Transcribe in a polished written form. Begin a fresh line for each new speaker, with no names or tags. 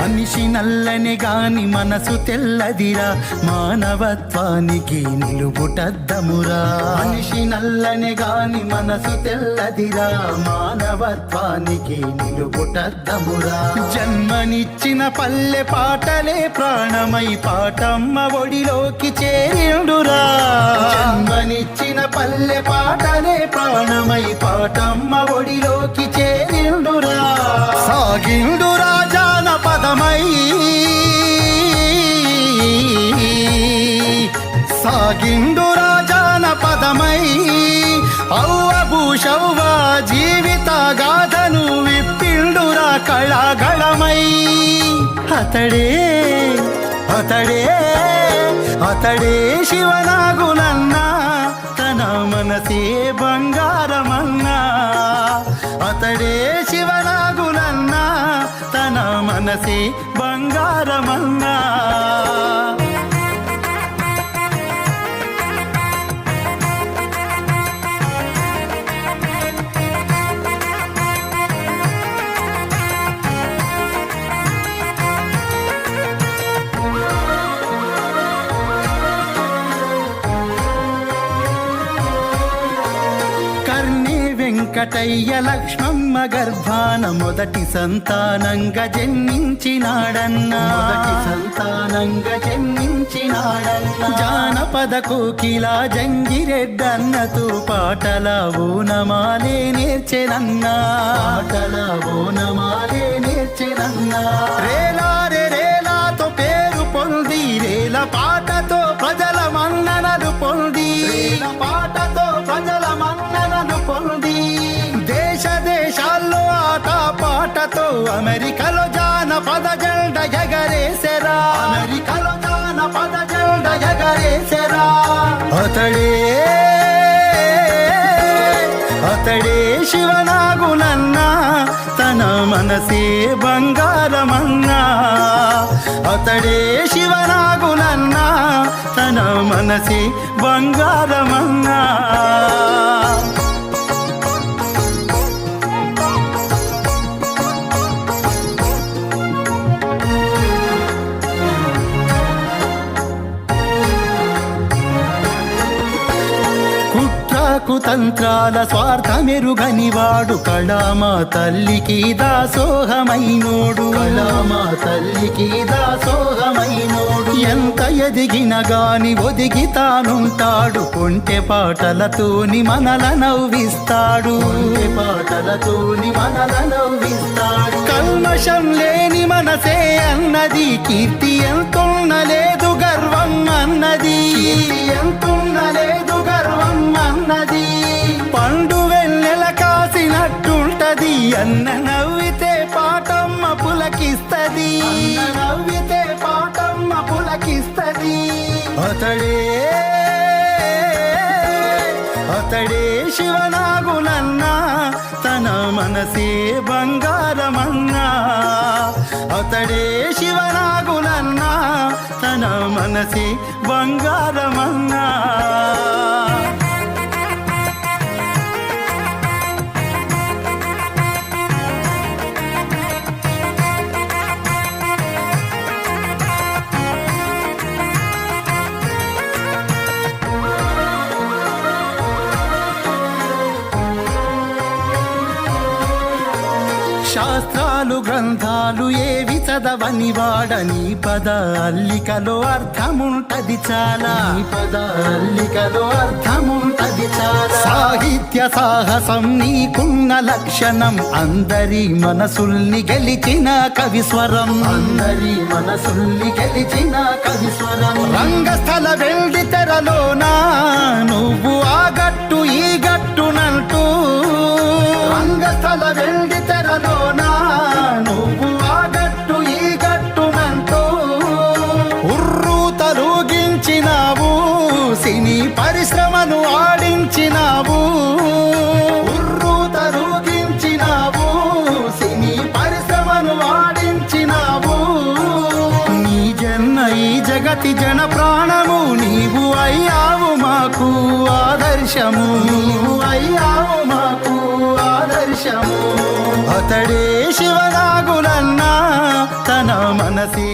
మనిషి నల్లని గాని మనసు తెల్లదిరా, మానవత్వానికి నిలుపుటద్దమురా. మనిషి నల్లని గాని మనసు తెల్లదిరా, మానవత్వానికి నిలుపుటద్దమురా. జన్మనిచ్చిన పల్లె పాటలే ప్రాణమై పాటమ్మ ఒడిలోకి చేరిండురా. జన్మనిచ్చిన పల్లె పాటలే ప్రాణమై పాటమ్మ ఒడిలోకి చేరిండురా. సాగిండురా జానపదమై, సాగిండురా జానపదమై, ఔవభూషవ్వ జీవిత గాథను విప్పిండురా కళాగళమై. అతడే అతడే అతడే శివనాగులన్నా, తన మనసే బంగారమన్నా. అతడే శివనాగులన్నా, తన మనసే బంగారమన్నా. వెంకటయ్య లక్ష్మమ్మ గర్భాన మొదటి సంతానంగా జన్మించినాడన్నా. మొదటి సంతానంగా జన్మించినాడన్నా. జానపద కోకిలా జంగిరెడ్డన్నతో పాటల ఓనమాలే నేర్చెనన్నా. పాటల ఓనమాలే నేర్చెనన్నా. రేలారే రేలాతో పేరు పొంది, రేల పాటతో ప్రజల మన్ననలు పొంది, రేల పాటతో ప్రజల మన్ననలు పొంది, దేశ దేశాల్లో ఆట పాటతో అమెరికాలో జానపద జెండ ఎగరేసెరా. అమెరికాలో జానపద జెండ ఎగరేసెరా. అతడే అతడే శివనాగులన్నా, తన మనసే బంగారమన్నా. అతడే శివనాగులన్నా, తన మనసే బంగారమన్నా. కుతంత్రాల స్వార్థమెరుగనివాడు, కళామా తల్లికి దాసోహమైనోడు. కళామా తల్లికి దాసోహమైనోడు. ఎంత ఎదిగిన గాని ఒదిగి తానుంటాడు. కొంటె పాటలతోని మనల నవ్విస్తాడు. కొంటె పాటలతోని మనల నవ్విస్తాడు. కల్మషం లేని మనసే అన్నది, కీర్తి ఎంతున్నలేదు గర్వం అన్నది. ఎంతున్నలేదు గర్వం అన్నది. పండు వెన్నెల కాసినట్టుంటది, అన్న నవ్వితే పాటమ్మ పులకిస్తది. నవ్వితే పాటమ్మ పులకిస్తది. అతడే అతడే శివనాగులన్నా, తన మనసే బంగారమన్నా. అతడే శివనాగులన్నా, తన మనసే బంగారమన్నా. శాస్త్రాలు గ్రంథాలు ఏవి చదవని వాడని, పద అల్లికలో అర్థముంటది చాలా. పద అల్లికలో అర్థముంటది చాలా. సాహిత్య సాహసం నీకున్న లక్షణం, అందరి మనసుల్ని గెలిచిన కవిస్వరం. అందరి మనసుల్ని గెలిచిన కవిస్వరం. రంగస్థల వెండి తెరలోనా నువ్వు ఆ గట్టు ఈ గట్టునంటూ, రంగస్థల వెండి తెరలోనా నువ్వు ఆ గట్టు ఈ గట్టునంటూ, ఉర్రు తరుగించినావు, సినీ పరిశ్రమను ఆడించినావు. ఉర్రు తరుగించినావు, సినీ పరిశ్రమను ఆడించినావు. నీ జన్మ ఈ జగతి జన ప్రాణము, నీవు అయ్యావు మాకు ఆదర్శము. నీవు అయ్యావు మాకు ఆదర్శము. అతడే శివనాగులన్నా, తన మనసే